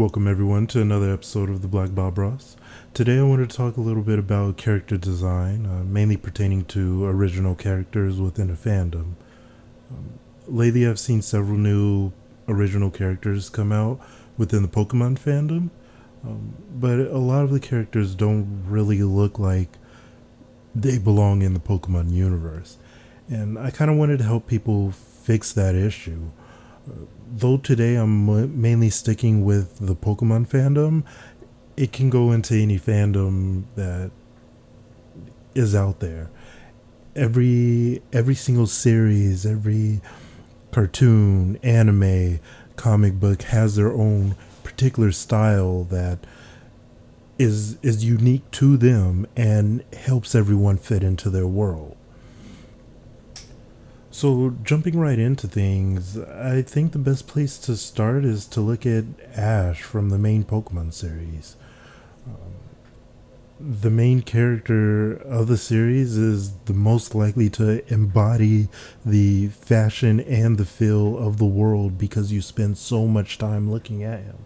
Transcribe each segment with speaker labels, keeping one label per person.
Speaker 1: Welcome everyone to another episode of the Black Bob Ross. Today I wanted to talk a little bit about character design, mainly pertaining to original characters within a fandom. Lately I've seen several new original characters come out within the Pokemon fandom, but a lot of the characters don't really look like they belong in the Pokemon universe. And I kind of wanted to help people fix that issue. Though today I'm mainly sticking with the Pokemon fandom, it can go into any fandom that is out there. Every single series, every cartoon, anime, comic book has their own particular style that is unique to them and helps everyone fit into their world. So, jumping right into things, I think the best place to start is to look at Ash from the main Pokemon series. The main character of the series is the most likely to embody the fashion and the feel of the world because you spend so much time looking at him.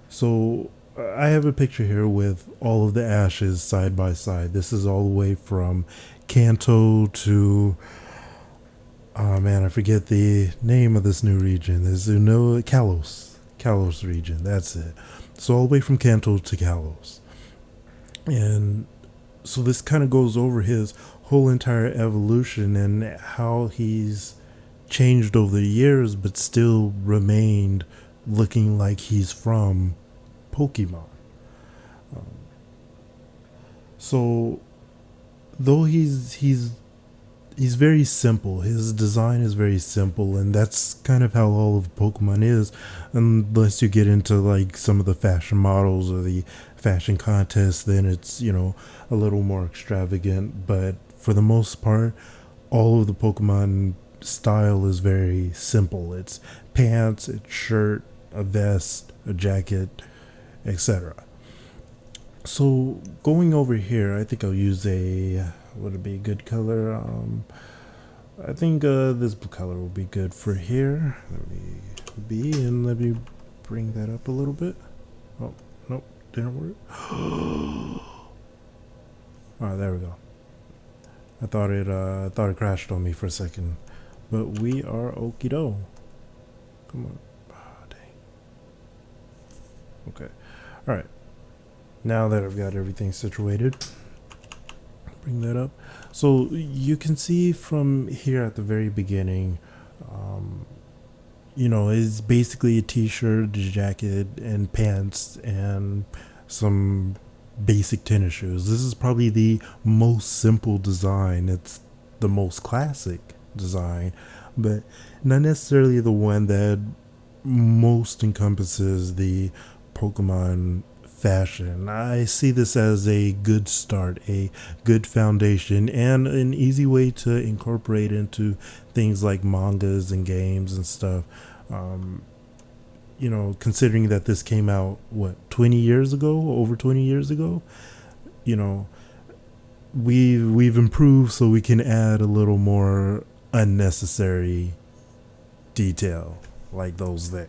Speaker 1: So, I have a picture here with all of the Ashes side by side. This is all the way from Kanto to, oh man, I forget the name of this new region. There's no Kalos region. That's it. So all the way from Kanto to Kalos, and so this kind of goes over his whole entire evolution and how he's changed over the years, but still remained looking like he's from Pokemon. So though he's very simple. His design is very simple, and that's kind of how all of Pokemon is, unless you get into like some of the fashion models or the fashion contests, then it's, a little more extravagant. But for the most part, all of the Pokemon style is very simple. It's pants, it's shirt, a vest, a jacket, etc. So going over here, I think I'll use would it be a good color? I think this blue color will be good for here. Let me bring that up a little bit. Oh, nope, didn't work. Alright, there we go. I thought it crashed on me for a second, but we are okie doke. Come on. Oh, dang. Okay. Alright. Now that I've got everything situated, bring that up. So you can see from here at the very beginning, it's basically a t-shirt, a jacket, and pants, and some basic tennis shoes. This is probably the most simple design. It's the most classic design, but not necessarily the one that most encompasses the Pokemon fashion. I see this as a good start, a good foundation, and an easy way to incorporate into things like mangas and games and stuff. Considering that this came out, over 20 years ago, we've improved so we can add a little more unnecessary detail like those there.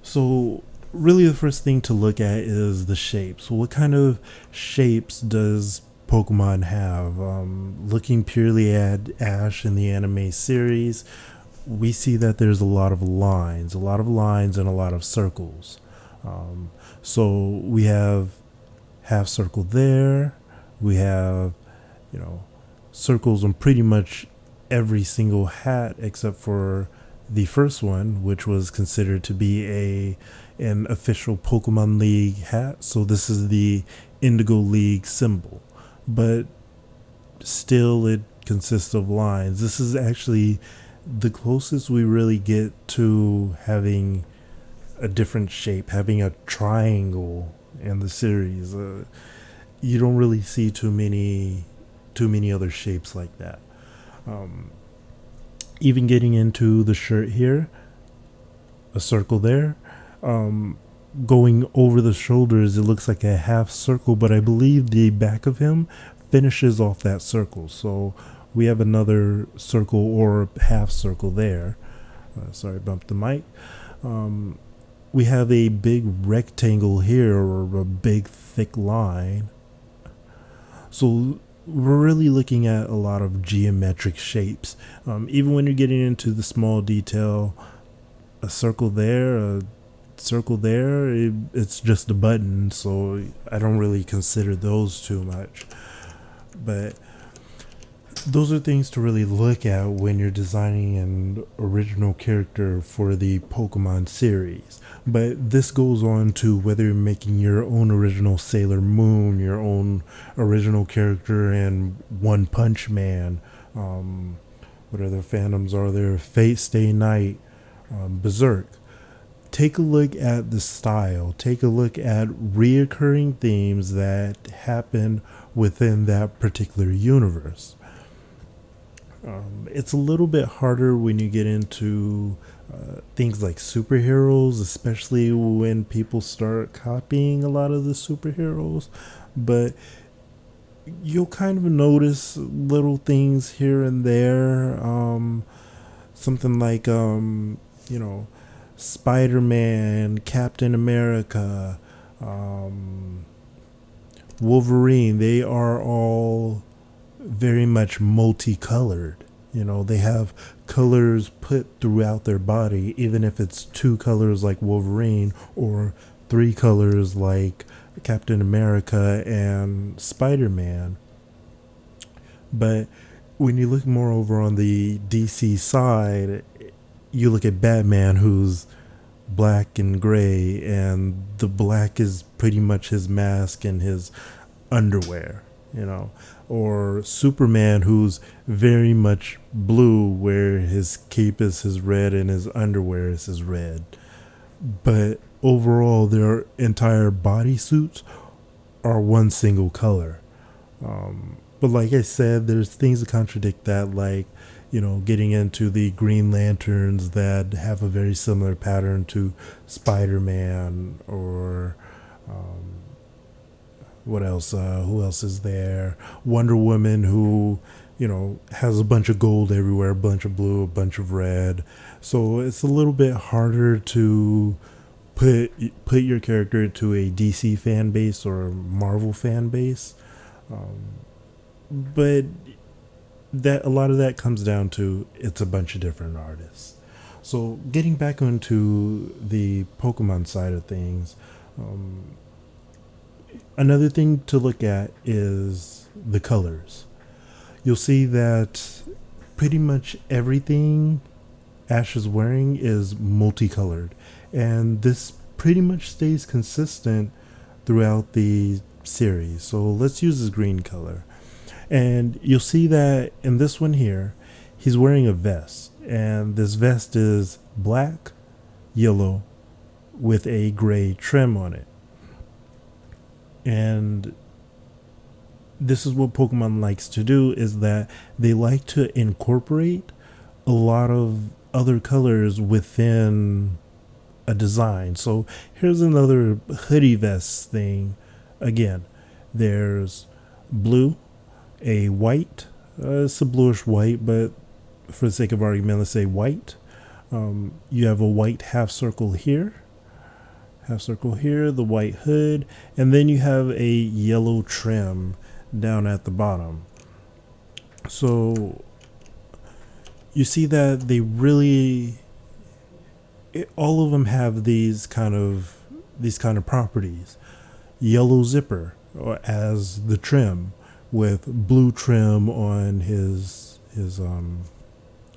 Speaker 1: So really the first thing to look at is the shapes. What kind of shapes does Pokemon have? Looking purely at Ash in the anime series, we see that there's a lot of lines and a lot of circles. So we have half circle there. We have, circles on pretty much every single hat except for the first one, which was considered to be an official Pokemon League hat. So this is the Indigo League symbol, but still it consists of lines. This is actually the closest we really get to having a different shape, having a triangle in the series. You don't really see too many other shapes like that. Even getting into the shirt here, a circle there. Going over the shoulders, it looks like a half circle, but I believe the back of him finishes off that circle. So we have another circle or half circle there. Sorry, bumped the mic. We have a big rectangle here, or a big thick line. So we're really looking at a lot of geometric shapes. Even when you're getting into the small detail, a circle there, a circle there, it's just a button, so I don't really consider those too much. But those are things to really look at when you're designing an original character for the Pokemon series. But this goes on to whether you're making your own original Sailor Moon, your own original character in One Punch Man, what other fandoms are there? Fate Stay Night, Berserk. Take a look at the style. Take a look at reoccurring themes that happen within that particular universe. It's a little bit harder when you get into things like superheroes, especially when people start copying a lot of the superheroes. But you'll kind of notice little things here and there. Something like, Spider-Man, Captain America, Wolverine. They are all very much multicolored. They have colors put throughout their body, even if it's 2 colors like Wolverine or 3 colors like Captain America and Spider-Man. But when you look more over on the DC side, you look at Batman, who's black and gray, and the black is pretty much his mask and his underwear, or Superman, who's very much blue, where his cape is his red and his underwear is his red. But overall, their entire bodysuits are one single color. But like I said, there's things that contradict that, like, getting into the Green Lanterns that have a very similar pattern to Spider-Man, or what else? Who else is there? Wonder Woman, who, has a bunch of gold everywhere, a bunch of blue, a bunch of red. So it's a little bit harder to put your character into a DC fan base or a Marvel fan base. But that a lot of that comes down to it's a bunch of different artists. So getting back onto the Pokemon side of things, another thing to look at is the colors. You'll see that pretty much everything Ash is wearing is multicolored, and this pretty much stays consistent throughout the series. So let's use his green color. And you'll see that in this one here, he's wearing a vest. And this vest is black, yellow, with a gray trim on it. And this is what Pokemon likes to do, is that they like to incorporate a lot of other colors within a design. So here's another hoodie vest thing. Again, there's blue, a white, it's a bluish white, but for the sake of argument, let's say white. You have a white half circle here, the white hood, and then you have a yellow trim down at the bottom. So you see that they really, all of them have these kind of properties. Yellow zipper as the trim, with blue trim on his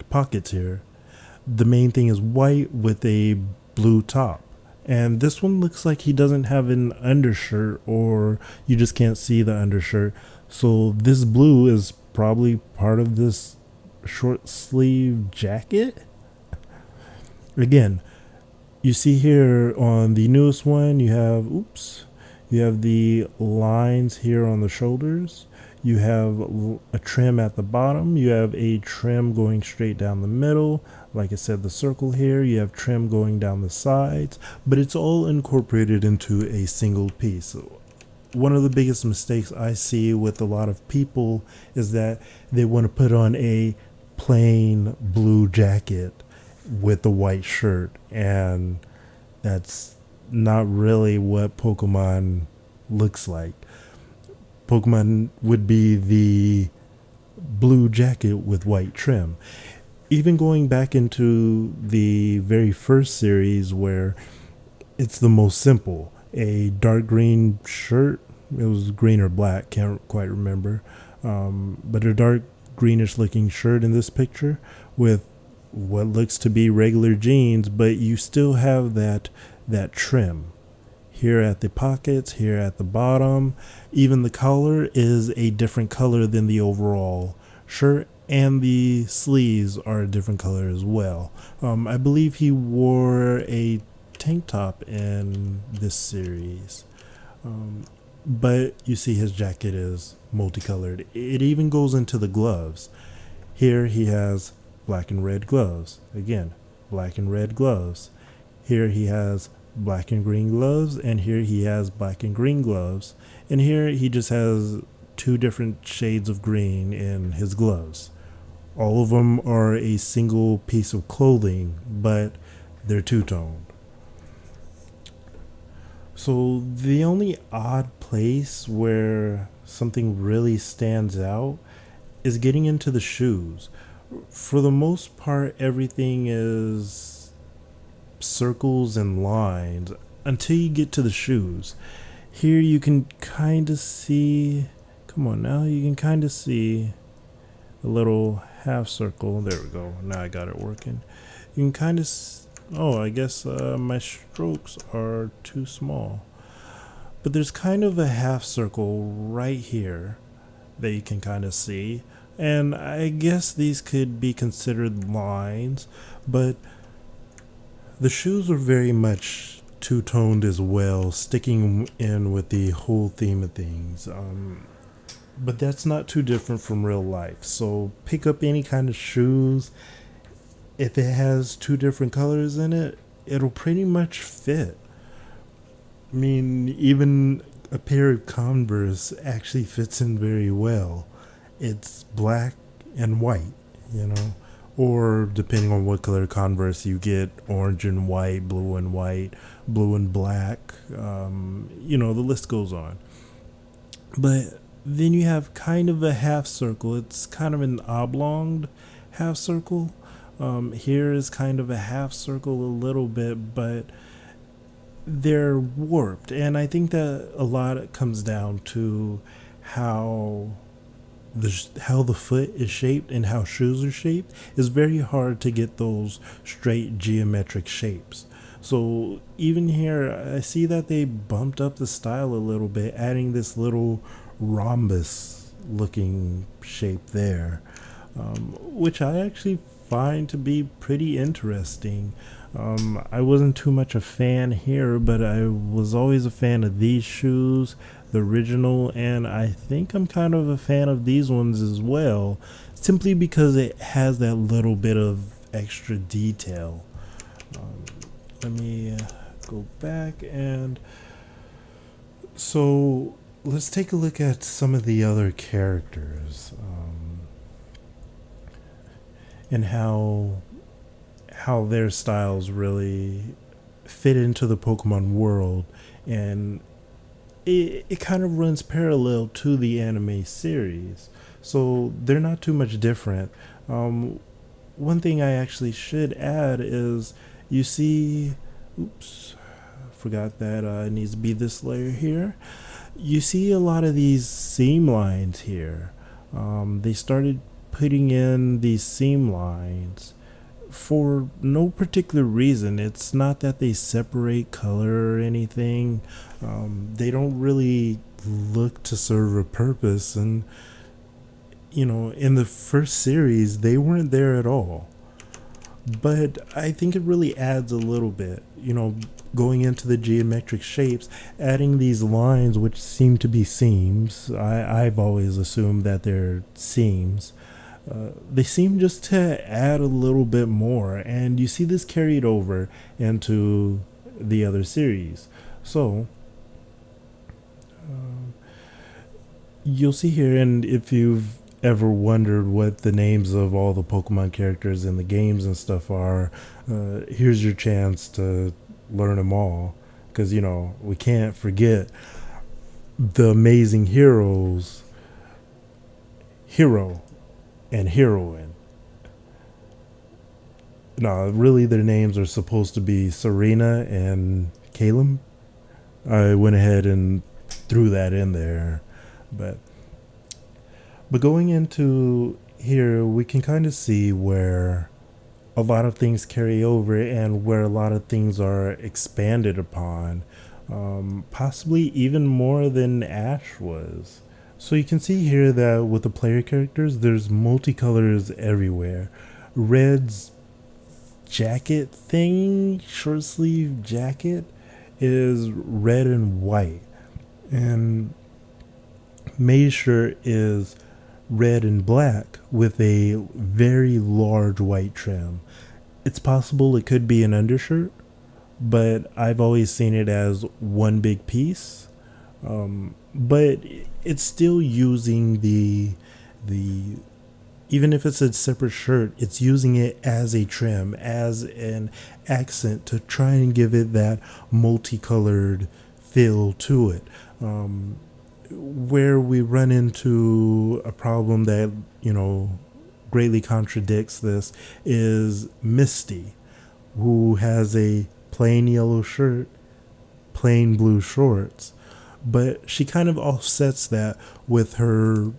Speaker 1: pockets here. The main thing is white with a blue top. And this one looks like he doesn't have an undershirt, or you just can't see the undershirt. So this blue is probably part of this short sleeve jacket. Again, you see here on the newest one, you have the lines here on the shoulders. You have a trim at the bottom. You have a trim going straight down the middle. Like I said, the circle here. You have trim going down the sides. But it's all incorporated into a single piece. One of the biggest mistakes I see with a lot of people is that they want to put on a plain blue jacket with the white shirt, and that's not really what Pokemon looks like. Pokemon would be the blue jacket with white trim. Even going back into the very first series where it's the most simple, a dark green shirt, it was green or black, can't quite remember, but a dark greenish looking shirt in this picture with what looks to be regular jeans, but you still have that trim here at the pockets, here at the bottom. Even the collar is a different color than the overall shirt, and the sleeves are a different color as well. I believe he wore a tank top in this series. But you see his jacket is multicolored. It even goes into the gloves. Here he has black and red gloves. Again, black and red gloves. Here he has black and green gloves, and here he has black and green gloves. And here he just has two different shades of green in his gloves. All of them are a single piece of clothing, but they're two-toned. So the only odd place where something really stands out is getting into the shoes. For the most part, everything is circles and lines until you get to the shoes. Here you can kind of see, come on now, you can kind of see a little half circle. There we go. Now I got it working. You can kind of, oh, I guess my strokes are too small. But there's kind of a half circle right here that you can kind of see. And I guess these could be considered lines, but the shoes are very much two-toned as well, sticking in with the whole theme of things. But that's not too different from real life. So pick up any kind of shoes. If it has two different colors in it, it'll pretty much fit. I mean, even a pair of Converse actually fits in very well. It's black and white, you know, or depending on what color Converse you get, orange and white, blue and black, the list goes on. But then you have kind of a half circle. It's kind of an oblong half circle. Here is kind of a half circle a little bit, but they're warped. And I think that a lot comes down to how the foot is shaped and how shoes are shaped. It's very hard to get those straight geometric shapes. So even here, I see that they bumped up the style a little bit, adding this little rhombus looking shape there, which I actually find to be pretty interesting. I wasn't too much a fan here, but I was always a fan of these shoes, the original, and I think I'm kind of a fan of these ones as well, simply because it has that little bit of extra detail. Let me go back, and so let's take a look at some of the other characters, and how their styles really fit into the Pokemon world, and it kind of runs parallel to the anime series, so they're not too much different. One thing I actually should add is you see, forgot that it needs to be this layer here. You see a lot of these seam lines here. They started putting in these seam lines for no particular reason. It's not that they separate color or anything. They don't really look to serve a purpose, and in the first series they weren't there at all. But I think it really adds a little bit, going into the geometric shapes, adding these lines which seem to be seams. I've always assumed that they're seams. They seem just to add a little bit more, and you see this carried over into the other series. So you'll see here, and if you've ever wondered what the names of all the Pokemon characters in the games and stuff are, here's your chance to learn them all. Because, we can't forget the amazing heroes, hero and heroine. No, really, their names are supposed to be Serena and Caleb. I went ahead and threw that in there, but going into here, we can kind of see where a lot of things carry over and where a lot of things are expanded upon, possibly even more than Ash was. So you can see here that with the player characters, there's multicolors everywhere. Red's jacket thing, short sleeve jacket, is red and white, and May's shirt is red and black with a very large white trim. It's possible it could be an undershirt, but I've always seen it as one big piece. But it's still using the even if it's a separate shirt, it's using it as a trim, as an accent to try and give it that multicolored feel to it. Where we run into a problem that, greatly contradicts this is Misty, who has a plain yellow shirt, plain blue shorts, but she kind of offsets that with her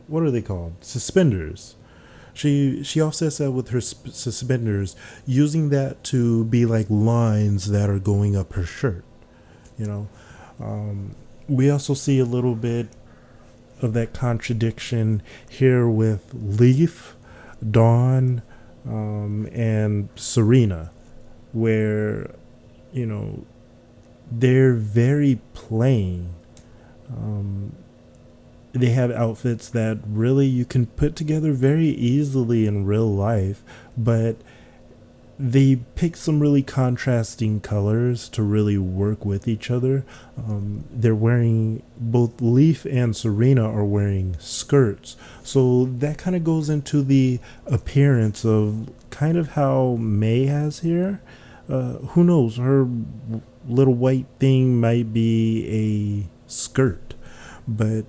Speaker 1: what are they called? Suspenders. She offsets that with her suspenders, using that to be like lines that are going up her shirt. We also see a little bit of that contradiction here with Leaf, Dawn, and Serena, where they're very plain. They have outfits that really you can put together very easily in real life, but they pick some really contrasting colors to really work with each other. They're wearing, both Leaf and Serena are wearing skirts, so that kind of goes into the appearance of kind of how May has here. Who knows, her little white thing might be a skirt, but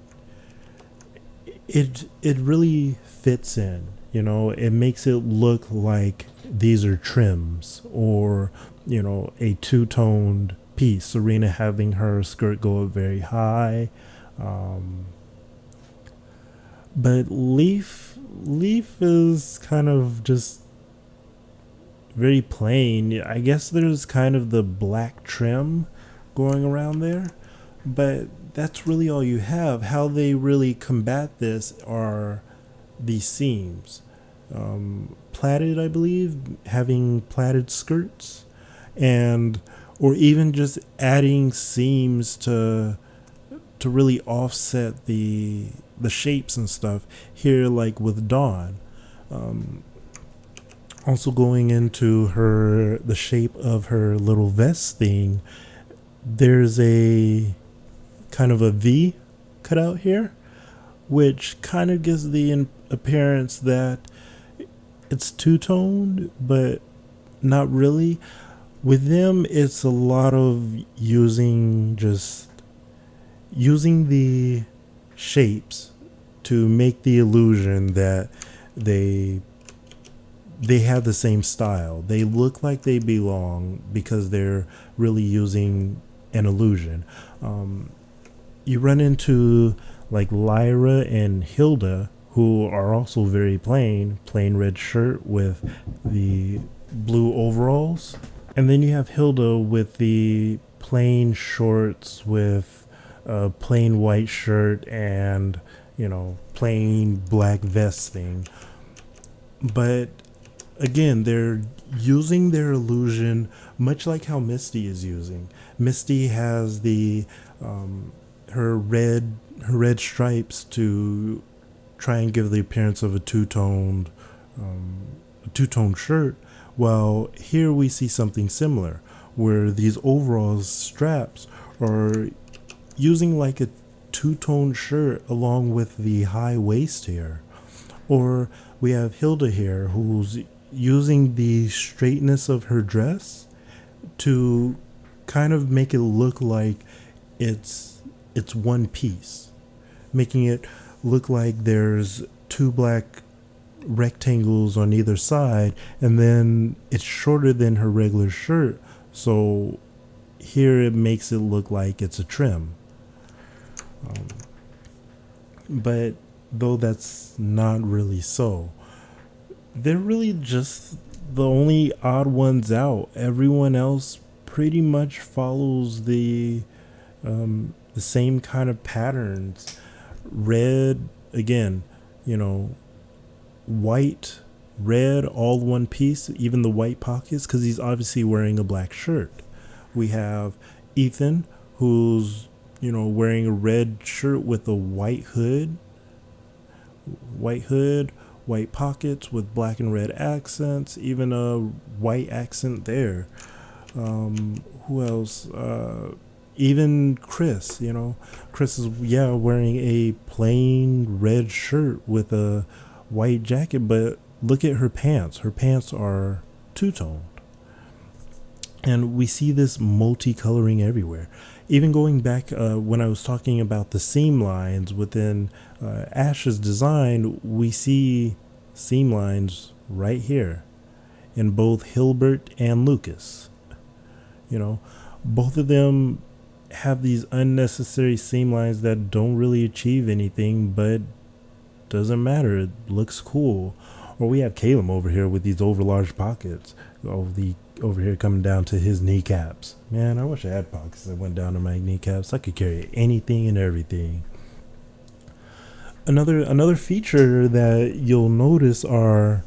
Speaker 1: it really fits in. It makes it look like these are trims, or a two-toned piece. Serena having her skirt go up very high, but Leaf is kind of just very plain. I guess there's kind of the black trim going around there, but that's really all you have. How they really combat this are these seams. Plaited, I believe, having plaited skirts, and or even just adding seams to really offset the shapes and stuff here, like with Dawn. Also going into the shape of her little vest thing, there's a kind of a V cut out here, which kind of gives the appearance that it's two-toned, but not really. With them, it's a lot of using the shapes to make the illusion that they have the same style. They look like they belong because they're really using an illusion. You run into like Lyra and Hilda, who are also very plain red shirt with the blue overalls. And then you have Hilda with the plain shorts with a plain white shirt and, plain black vest thing. But again, they're using their illusion much like how Misty is using. Misty has her red stripes to try and give the appearance of a two-toned shirt, while here we see something similar, where these overalls straps are using like two-tone shirt along with the high waist here. Or we have Hilda here, who's using the straightness of her dress to kind of make it look like it's one piece, making it look like there's two black rectangles on either side, and then it's shorter than her regular shirt, so here it makes it look like it's a trim. But though that's not really so, they're really just the only odd ones out. Everyone else pretty much follows the same kind of patterns. Red, again, white, red, all one piece, even the white pockets, because he's obviously wearing a black shirt. We have Ethan, who's, wearing a red shirt with a white hood, white pockets with black and red accents, even a white accent there. Who else? Even Chris, Chris is, wearing a plain red shirt with a white jacket, but look at her pants. Her pants are two-toned. And we see this multicoloring everywhere. Even going back when I was talking about the seam lines within Ash's design, we see seam lines right here in both Hilbert and Lucas. Both of them have these unnecessary seam lines that don't really achieve anything, but doesn't matter. It looks cool. Or we have Caleb over here with these overlarge pockets. Over here coming down to his kneecaps. Man, I wish I had pockets that went down to my kneecaps. I could carry anything and everything. Another feature that you'll notice are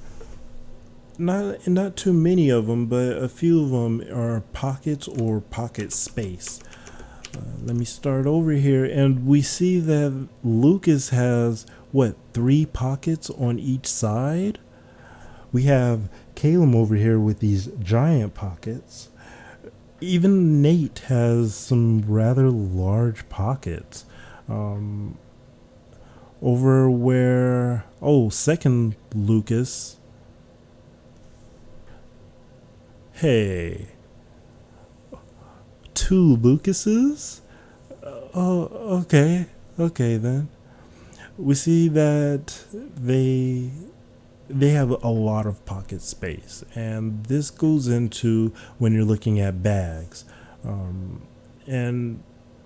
Speaker 1: not too many of them, but a few of them are pockets or pocket space. Let me start over here, and we see that Lucas has 3 pockets on each side. We have Caleb over here with these giant pockets. Even Nate has some rather large pockets. Over where, second Lucas. Hey, 2 Lucases? Okay then. We see that they have a lot of pocket space, and this goes into when you're looking at bags. And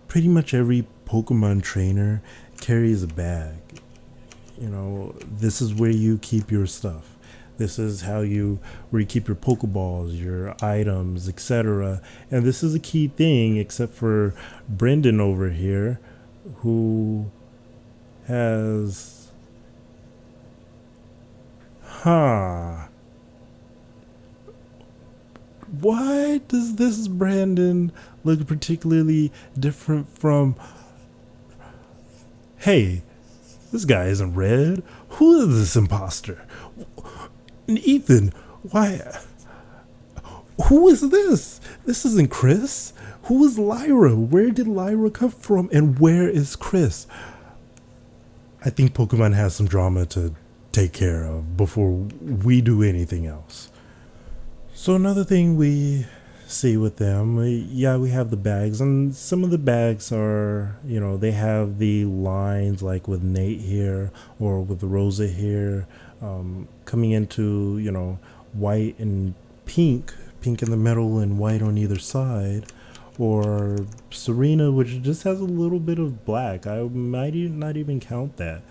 Speaker 1: pretty much every Pokemon trainer carries a bag. This is where you keep your stuff. This is where you keep your Pokeballs, your items, etc. And this is a key thing, except for Brendan over here, who has... Why does this Brandon look particularly different from... Hey, this guy isn't red. Who is this imposter? Ethan, why? Who is this? This isn't Chris. Who is Lyra? Where did Lyra come from? And where is Chris? I think Pokemon has some drama to take care of before we do anything else. So another thing we see with them, we have the bags, and some of the bags are, they have the lines like with Nate here or with Rosa here, coming into, white and pink in the middle and white on either side, or Serena, which just has a little bit of black. I might not even count that.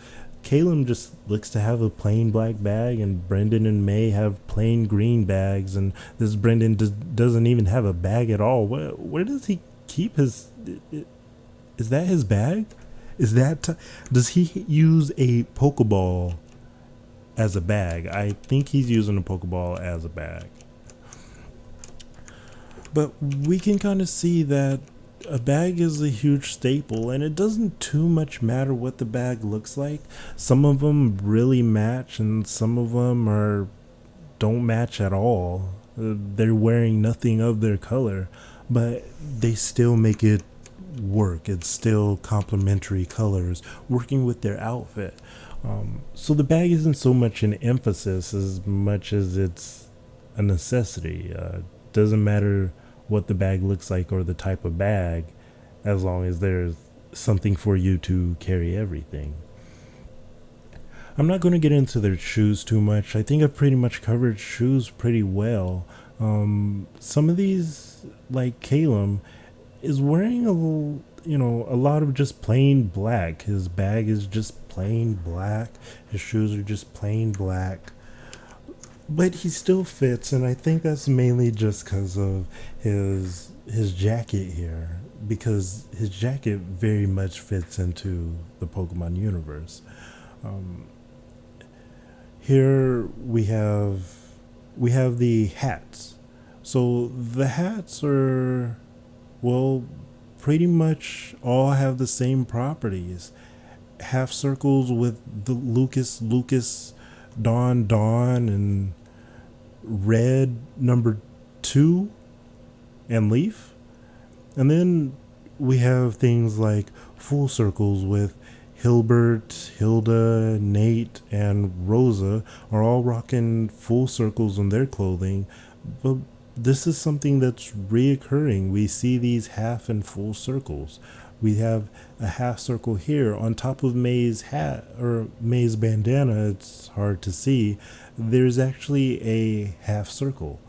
Speaker 1: Caleb just looks to have a plain black bag, and Brendan and May have plain green bags, and this Brendan doesn't even have a bag at all. Where does he keep his... Is that his bag? Does he use a Pokeball as a bag? I think he's using a Pokeball as a bag. But we can kind of see that a bag is a huge staple, and it doesn't too much matter what the bag looks like. Some of them really match, and some of them don't match at all. They're wearing nothing of their color, but they still make it work. It's still complementary colors working with their outfit. So the bag isn't so much an emphasis as much as it's a necessity. Doesn't matter what the bag looks like or the type of bag, as long as there's something for you to carry everything. I'm not going to get into their shoes too much. I think I've pretty much covered shoes pretty well. Some of these, like Calum, is wearing a lot of just plain black. His bag is just plain black. His shoes are just plain black. But he still fits, and I think that's mainly just because of his jacket here, because his jacket very much fits into the Pokemon universe. Um, Here we have the hats. So the hats are, well, pretty much all have the same properties. Half circles with the Lucas, Dawn, and red number 2 and Leaf. And then we have things like full circles with Hilbert, Hilda, Nate, and Rosa are all rocking full circles on their clothing, but this is something that's reoccurring. We see these half and full circles. We have a half circle here on top of May's hat or May's bandana. It's hard to see. There's actually a half circle.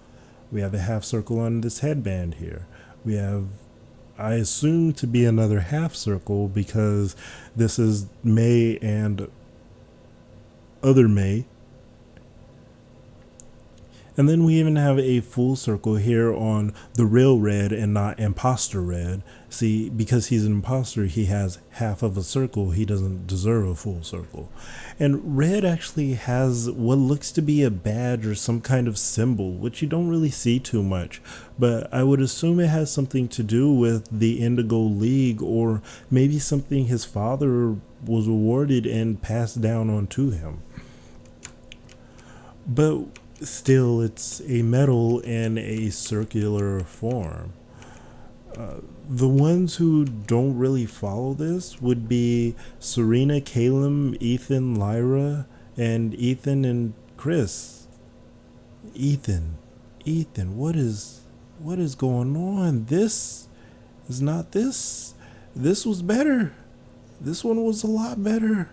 Speaker 1: We have a half circle on this headband here. We have, I assume, to be another half circle because this is May and other May. And then we even have a full circle here on the real red and not imposter red. See, because he's an imposter, he has half of a circle. He doesn't deserve a full circle. And red actually has what looks to be a badge or some kind of symbol, which you don't really see too much. But I would assume it has something to do with the Indigo League, or maybe something his father was awarded and passed down onto him. But still, it's a metal in a circular form. The ones who don't really follow this would be Serena, Calum, Ethan, Lyra, and Ethan and Chris. Ethan, what is going on? This is not this. This was better. This one was a lot better.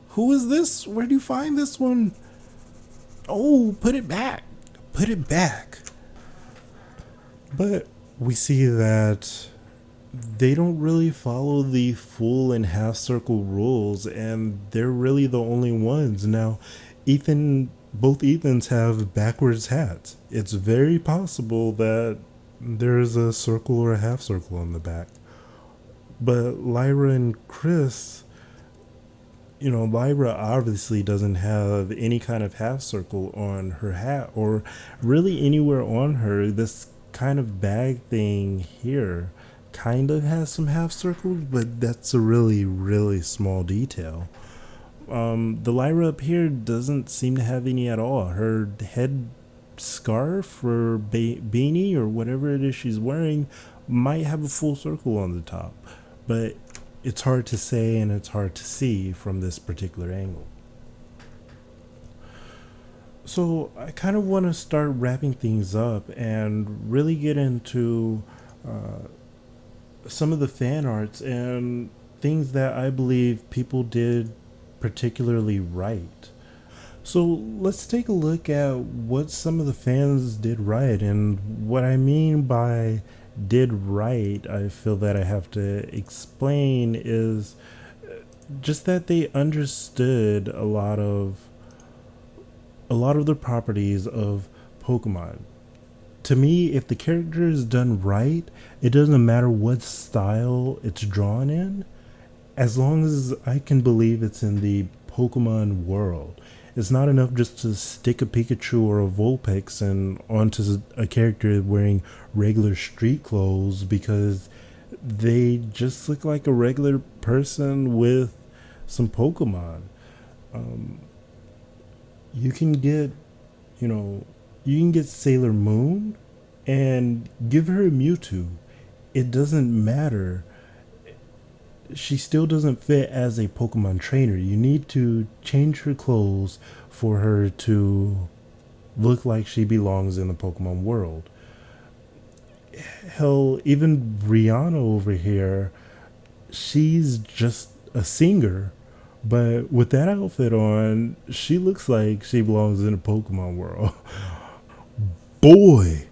Speaker 1: Who is this? Where do you find this one? Oh, put it back. Put it back. But we see that they don't really follow the full and half circle rules, and they're really the only ones. Now, both Ethans have backwards hats. It's very possible that there's a circle or a half circle on the back. But Lyra and Chris, Lyra obviously doesn't have any kind of half circle on her hat or really anywhere on her. This kind of bag thing here kind of has some half circles, but that's a really, really small detail. The Lyra up here doesn't seem to have any at all. Her head scarf or beanie or whatever it is she's wearing might have a full circle on the top, but it's hard to say and it's hard to see from this particular angle. So I kind of want to start wrapping things up and really get into some of the fan arts and things that I believe people did particularly right. So let's take a look at what some of the fans did right. And what I mean by did right, I feel that I have to explain, is just that they understood a lot of the properties of Pokemon. To me, if the character is done right, it doesn't matter what style it's drawn in, as long as I can believe it's in the Pokemon world. It's not enough just to stick a Pikachu or a Vulpix and onto a character wearing regular street clothes, because they just look like a regular person with some Pokemon. Um, you can get, you can get Sailor Moon and give her a Mewtwo. It doesn't matter. she still doesn't fit as a Pokemon trainer. You need to change her clothes for her to look like she belongs in the Pokemon world. Hell, even Rihanna over here, she's just a singer, but with that outfit on, she looks like she belongs in the Pokemon world. Boy,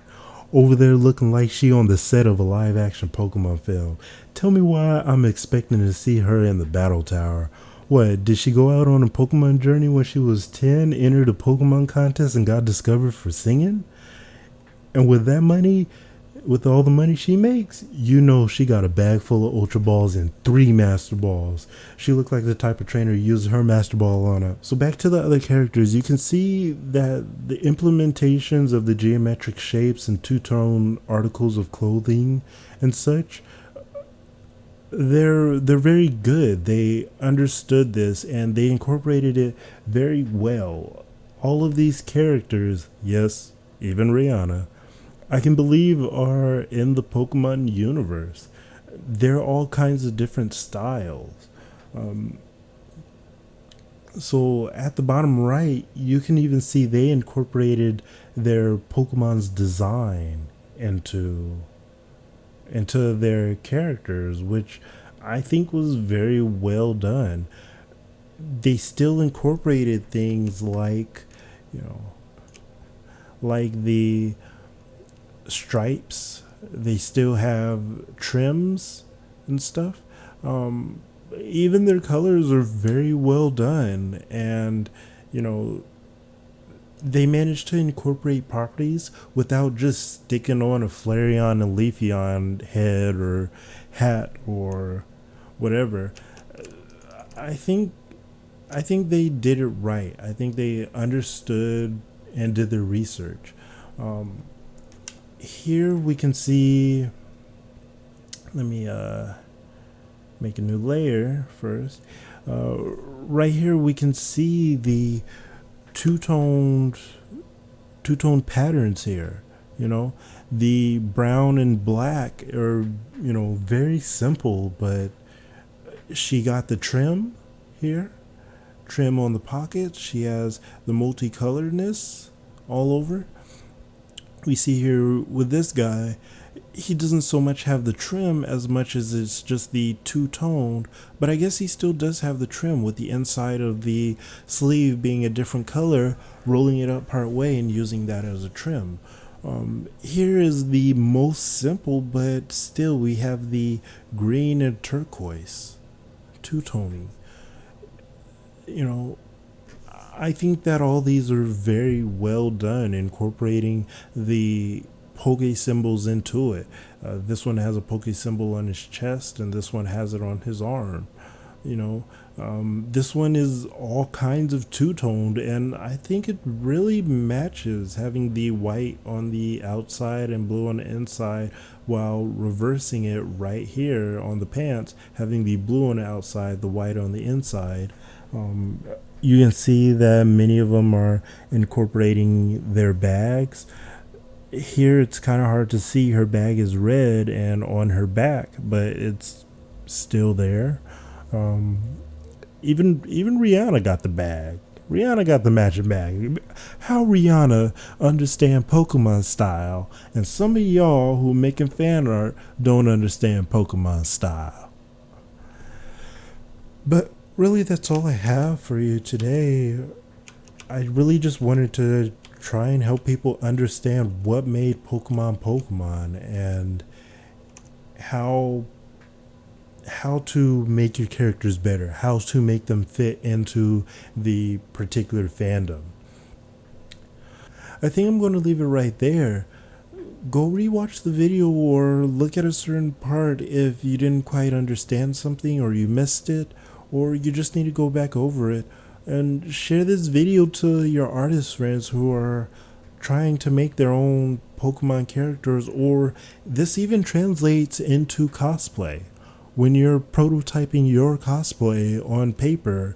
Speaker 1: over there looking like she on the set of a live action Pokemon film. Tell me why I'm expecting to see her in the battle tower. What, did she go out on a Pokemon journey when she was 10, entered a Pokemon contest, and got discovered for singing? And with that money, with all the money she makes, you know she got a bag full of Ultra Balls and 3 Master Balls. She looked like the type of trainer who uses her Master Ball on her. So back to the other characters, you can see that the implementations of the geometric shapes and two-tone articles of clothing and such, they're very good. They understood this and they incorporated it very well. All of these characters, yes, even Rihanna, I can believe are in the Pokemon universe. They're all kinds of different styles. Um, so at the bottom right, you can even see they incorporated their Pokemon's design into their characters, which I think was very well done. They still incorporated things like, you know, like the stripes. They still have trims and stuff. Um, Even their colors are very well done, and you know they managed to incorporate properties without just sticking on a Flareon and Leafeon head or hat or whatever. I think I think they did it right. I think they understood and did their research. Um, Here we can see. Let me make a new layer first. Right here we can see the two-toned two-tone patterns here. You know, the brown and black are, you know, very simple, but she got the trim here, trim on the pockets. She has the multicoloredness all over. We see here with this guy, he doesn't so much have the trim as much as it's just the two-toned, but I guess he still does have the trim with the inside of the sleeve being a different color, rolling it up part way and using that as a trim. Here is the most simple, but still we have the green and turquoise two-toning. You know, I think that all these are very well done, incorporating the Poke symbols into it. This one has a Poke symbol on his chest, and this one has it on his arm. You know, this one is all kinds of two-toned, and I think it really matches having the white on the outside and blue on the inside, while reversing it right here on the pants, having the blue on the outside, the white on the inside. You can see that many of them are incorporating their bags. Here it's kind of hard to see. Her bag is red and on her back, but it's still there. Um, even Rihanna got the bag. Rihanna got the matching bag. How Rihanna understand Pokemon style, and some of y'all who making fan art don't understand Pokemon style. But really, that's all I have for you today. I really just wanted to try and help people understand what made Pokemon Pokemon, and how to make your characters better, how to make them fit into the particular fandom. I think I'm going to leave it right there. Go rewatch the video or look at a certain part if you didn't quite understand something or you missed it, or you just need to go back over it, and share this video to your artist friends who are trying to make their own Pokemon characters, or this even translates into cosplay. When you're prototyping your cosplay on paper,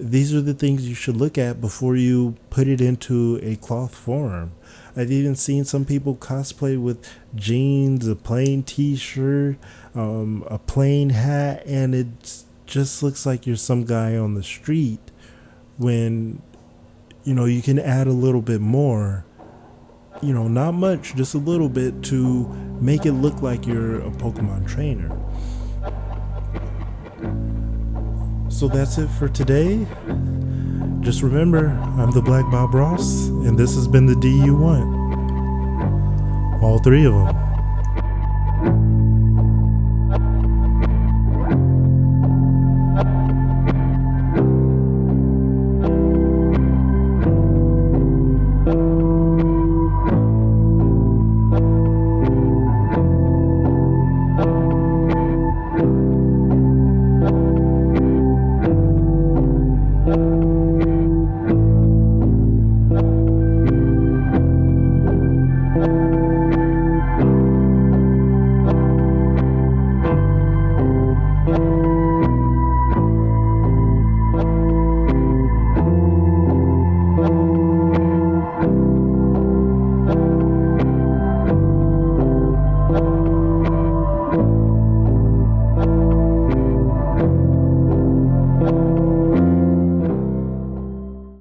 Speaker 1: these are the things you should look at before you put it into a cloth form. I've even seen some people cosplay with jeans, a plain t-shirt, a plain hat, and it just looks like you're some guy on the street when, you can add a little bit more, not much, just a little bit to make it look like you're a Pokemon trainer. So that's it for today. Just remember, I'm the Black Bob Ross, and this has been the D You Want. All three of them.